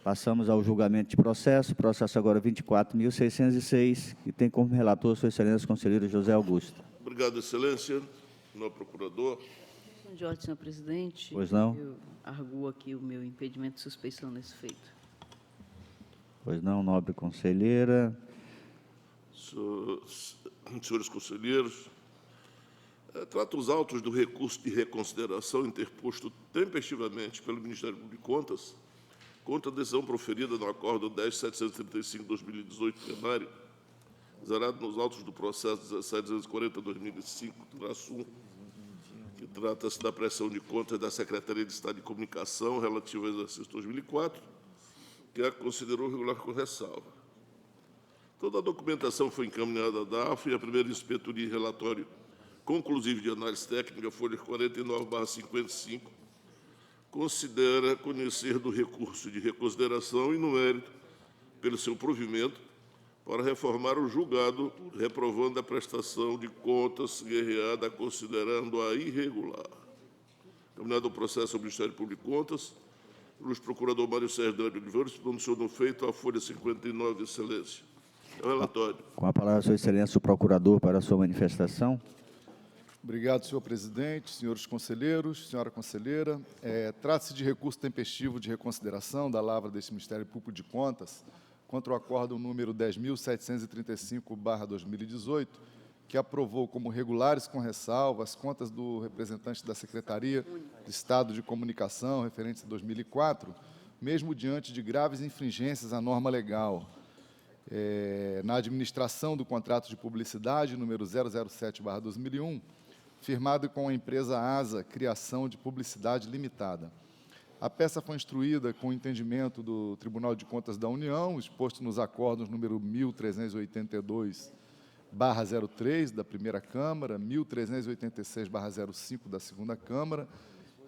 Passamos ao julgamento de processo. Processo agora 24.606, que tem como relator Sua Excelência Conselheiro José Augusto. Obrigado, Excelência. Senhor Procurador. De ordem, senhor presidente. Pois não? Eu arguo aqui o meu impedimento de suspeição nesse feito. Pois não, nobre conselheira. Senhores conselheiros, trato os autos do recurso de reconsideração interposto tempestivamente pelo Ministério Público de Contas contra a decisão proferida no Acórdão 10.735/2018 plenário, zerado nos autos do processo 17.240/2005-1, que trata-se da prestação de contas da Secretaria de Estado de Comunicação relativa ao exercício 2004, que a considerou regular com ressalva. Toda a documentação foi encaminhada à DAF e a primeira inspetoria e relatório conclusivo de análise técnica, folha 49/55, considera conhecer do recurso de reconsideração e, no mérito, pelo seu provimento, para reformar o julgado, reprovando a prestação de contas guerreada, considerando-a irregular. Caminhado o processo ao Ministério Público de Contas, o ilustre procurador Mário Sérgio de Oliveira se pronunciou no feito à folha 59, Excelência. É o relatório. Com a palavra, Sua Excelência, o procurador, para a sua manifestação. Obrigado, senhor presidente, senhores conselheiros, senhora conselheira. Trata-se de recurso tempestivo de reconsideração da lavra deste Ministério Público de Contas contra o acórdão número 10.735/2018, que aprovou como regulares com ressalva as contas do representante da Secretaria de Estado de Comunicação, referentes a 2004, mesmo diante de graves infringências à norma legal. Na administração do contrato de publicidade número 007/2001, firmado com a empresa ASA Criação de Publicidade Limitada. A peça foi instruída com o entendimento do Tribunal de Contas da União, exposto nos acórdãos número 1382/03 da primeira Câmara, 1386/05 da segunda Câmara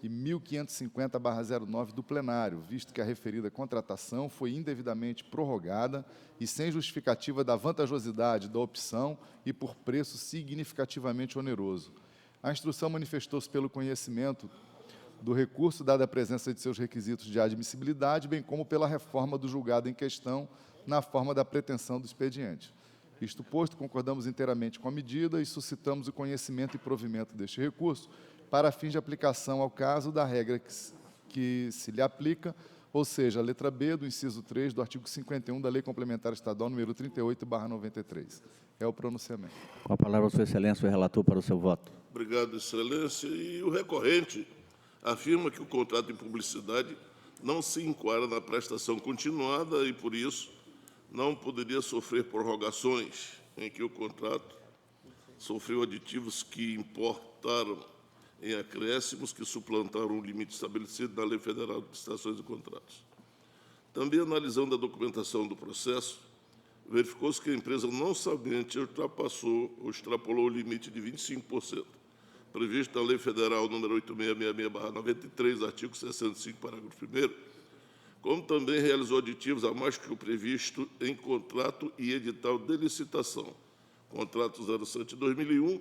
e 1550/09 do plenário, visto que a referida contratação foi indevidamente prorrogada e sem justificativa da vantajosidade da opção e por preço significativamente oneroso. A instrução manifestou-se pelo conhecimento do recurso, dada a presença de seus requisitos de admissibilidade, bem como pela reforma do julgado em questão na forma da pretensão do expediente. Isto posto, concordamos inteiramente com a medida e suscitamos o conhecimento e provimento deste recurso para fins de aplicação ao caso da regra que se lhe aplica, ou seja, a letra B do inciso 3 do artigo 51 da Lei Complementar Estadual número 38/93. É o pronunciamento. Com a palavra, Sua Excelência, o relator, para o seu voto. Obrigado, Excelência. E o recorrente afirma que o contrato de publicidade não se enquadra na prestação continuada e, por isso, não poderia sofrer prorrogações em que o contrato sofreu aditivos que importaram em acréscimos que suplantaram o limite estabelecido na Lei Federal de Licitações e Contratos. Também, analisando a documentação do processo, verificou-se que a empresa não somente ultrapassou ou extrapolou o limite de 25%, previsto na Lei Federal número 8666/93, artigo 65, parágrafo 1º, como também realizou aditivos a mais que o previsto em contrato e edital de licitação, contrato 07/2001,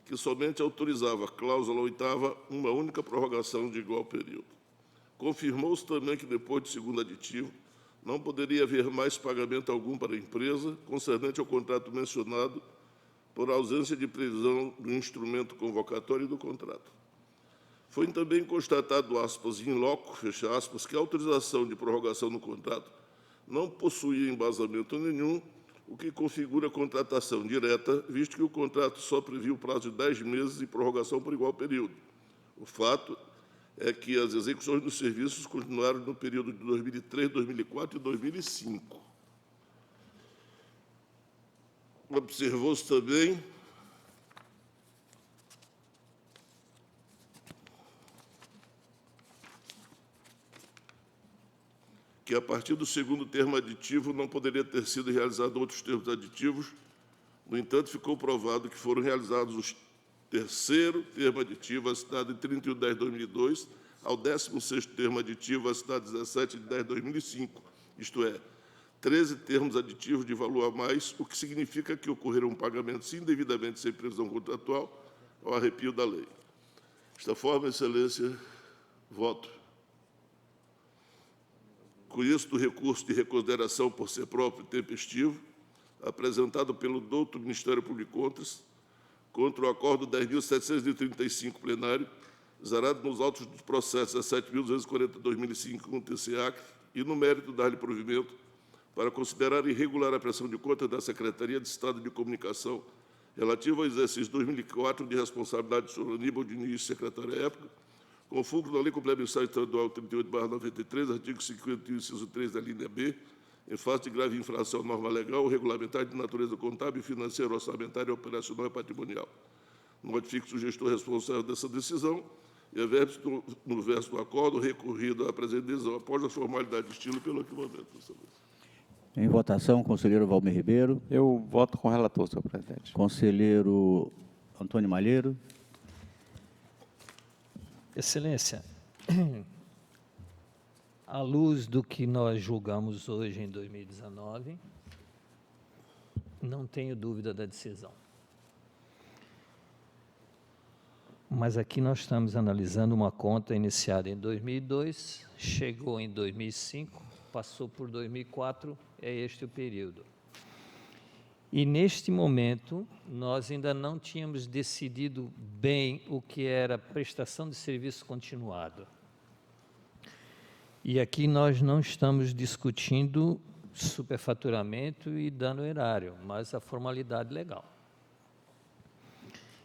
que somente autorizava, cláusula 8ª, uma única prorrogação de igual período. Confirmou-se também que, depois do segundo aditivo, não poderia haver mais pagamento algum para a empresa, concernente ao contrato mencionado, por ausência de previsão do instrumento convocatório do contrato. Foi também constatado, aspas, in loco, fecha aspas, que a autorização de prorrogação no contrato não possuía embasamento nenhum, o que configura contratação direta, visto que o contrato só previa o prazo de 10 meses e prorrogação por igual período. O fato é que as execuções dos serviços continuaram no período de 2003, 2004 e 2005. Observou-se também que, a partir do segundo termo aditivo, não poderia ter sido realizado outros termos aditivos. No entanto, ficou provado que foram realizados os terceiro termo aditivo assinado em 31/10/2002 ao 16º termo aditivo assinado 17/10/2005, isto é, 13 termos aditivos de valor a mais, o que significa que ocorreram pagamentos indevidamente sem previsão contratual ao arrepio da lei. Desta forma, Excelência, voto. Conheço do recurso de reconsideração por ser próprio e tempestivo, apresentado pelo douto Ministério Público contra o acordo 10.735 plenário, zerado nos autos dos processos 17.240/2005 com o TCEAC e no mérito dar-lhe provimento para considerar irregular a prestação de contas da Secretaria de Estado de Comunicação relativa ao exercício 2004 de responsabilidade sobre Aníbal Diniz, secretário à época, com fulcro da Lei Complementar Estadual 38/93, artigo 51, inciso 3 da linha B, em face de grave infração à norma legal ou regulamentar de natureza contábil, financeira, orçamentária, operacional e patrimonial. Notifico o gestor responsável dessa decisão e a no verso do acordo recorrido à presente decisão após a formalidade de estilo pelo equipamento. Em votação, conselheiro Valmir Ribeiro. Eu voto com o relator, senhor presidente. Conselheiro Antônio Malheiro. Excelência, à luz do que nós julgamos hoje em 2019, não tenho dúvida da decisão. Mas aqui nós estamos analisando uma conta iniciada em 2002, chegou em 2005, passou por 2004, é este o período. E, neste momento, nós ainda não tínhamos decidido bem o que era prestação de serviço continuado. E aqui nós não estamos discutindo superfaturamento e dano erário, mas a formalidade legal.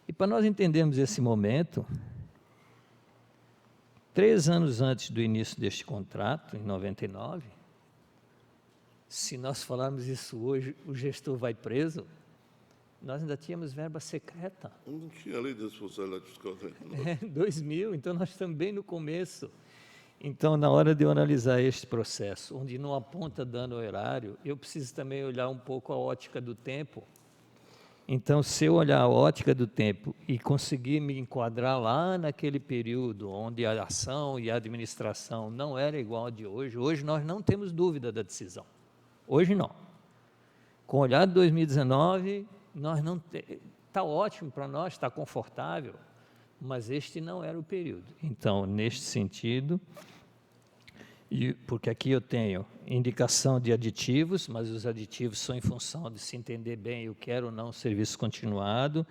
E para nós entendermos esse momento, 3 anos antes do início deste contrato, em 99, se nós falarmos isso hoje, o gestor vai preso, nós ainda tínhamos verba secreta. Não tinha lei de responsabilidade fiscal. 2000, então nós estamos bem no começo. Então, na hora de eu analisar este processo, onde não aponta dano erário, eu preciso também olhar um pouco a ótica do tempo. Então, se eu olhar a ótica do tempo e conseguir me enquadrar lá naquele período onde a ação e a administração não era igual a de hoje, hoje nós não temos dúvida da decisão. Hoje não. Com o olhar de 2019, nós não está ótimo para nós, está confortável, mas este não era o período. Então, neste sentido, porque aqui eu tenho indicação de aditivos, mas os aditivos são em função de se entender bem o que era ou não serviço continuado.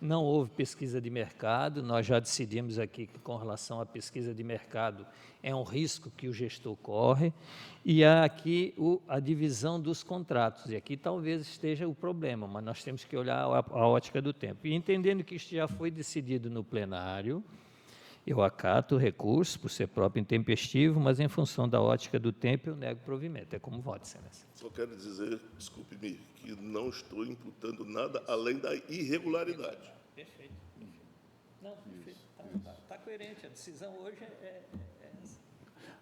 Não houve pesquisa de mercado, nós já decidimos aqui que, com relação à pesquisa de mercado, é um risco que o gestor corre, e há aqui a divisão dos contratos, e aqui talvez esteja o problema, mas nós temos que olhar a ótica do tempo. E entendendo que isto já foi decidido no plenário, eu acato o recurso, por ser próprio intempestivo, mas em função da ótica do tempo, eu nego provimento. É como voto, excelência. Só quero dizer, desculpe-me, que não estou imputando nada além da irregularidade. Perfeito. Não, perfeito. Está coerente. A decisão hoje é essa.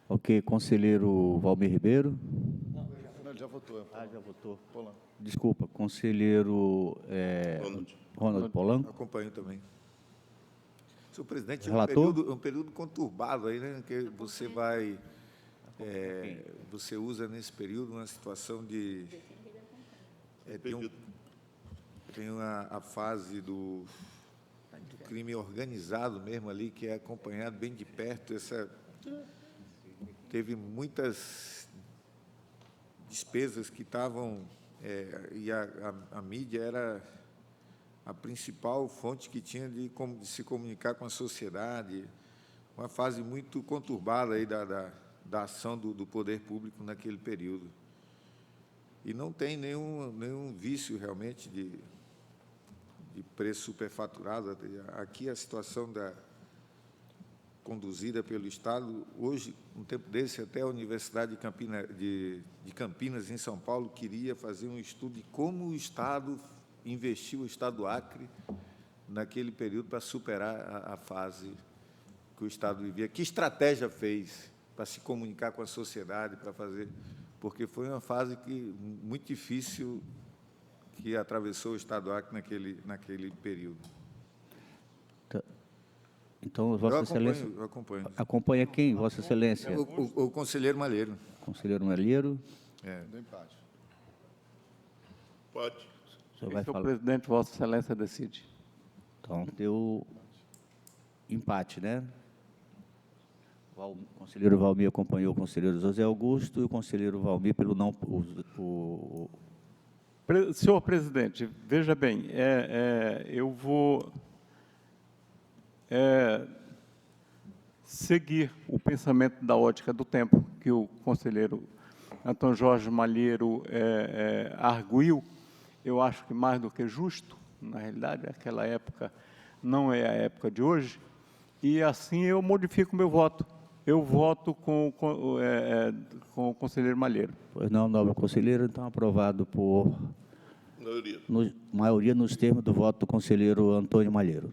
Ok, conselheiro Valmir Ribeiro. Não, ele já votou. Já votou. Polanco. Desculpa, conselheiro Ronald Polanco. Acompanho também. Senhor presidente, Relator? é um período conturbado aí, né? Que você vai, você usa nesse período uma situação de tem a fase do crime organizado mesmo ali, que é acompanhado bem de perto. Teve muitas despesas que estavam e a mídia era a principal fonte que tinha de se comunicar com a sociedade, uma fase muito conturbada aí da ação do poder público naquele período. E não tem nenhum vício realmente de preço superfaturado. Aqui a situação conduzida pelo Estado, hoje, um tempo desse, até a Universidade de Campinas, em São Paulo, queria fazer um estudo de como o Estado investiu, o Estado do Acre, naquele período para superar a fase que o Estado vivia. Que estratégia fez para se comunicar com a sociedade, para fazer... Porque foi uma fase muito difícil que atravessou o Estado do Acre naquele período. Então, Vossa Excelência... Eu acompanho. Acompanha quem, Vossa Excelência? O conselheiro Malheiro. Conselheiro Malheiro. Do empate. Pode. O senhor vai Senhor falar. presidente, Vossa Excelência decide. Então, deu empate, né? O conselheiro Valmir acompanhou o conselheiro José Augusto e o conselheiro Valmir pelo não... Senhor presidente, veja bem, eu vou seguir o pensamento da ótica do tempo que o conselheiro Antônio Jorge Malheiro arguiu. Eu acho que mais do que justo, na realidade, aquela época não é a época de hoje, e assim eu modifico meu voto. Eu voto com o conselheiro Malheiro. Pois não, nobre conselheiro, então aprovado por Maioria. maioria nos termos do voto do conselheiro Antônio Malheiro.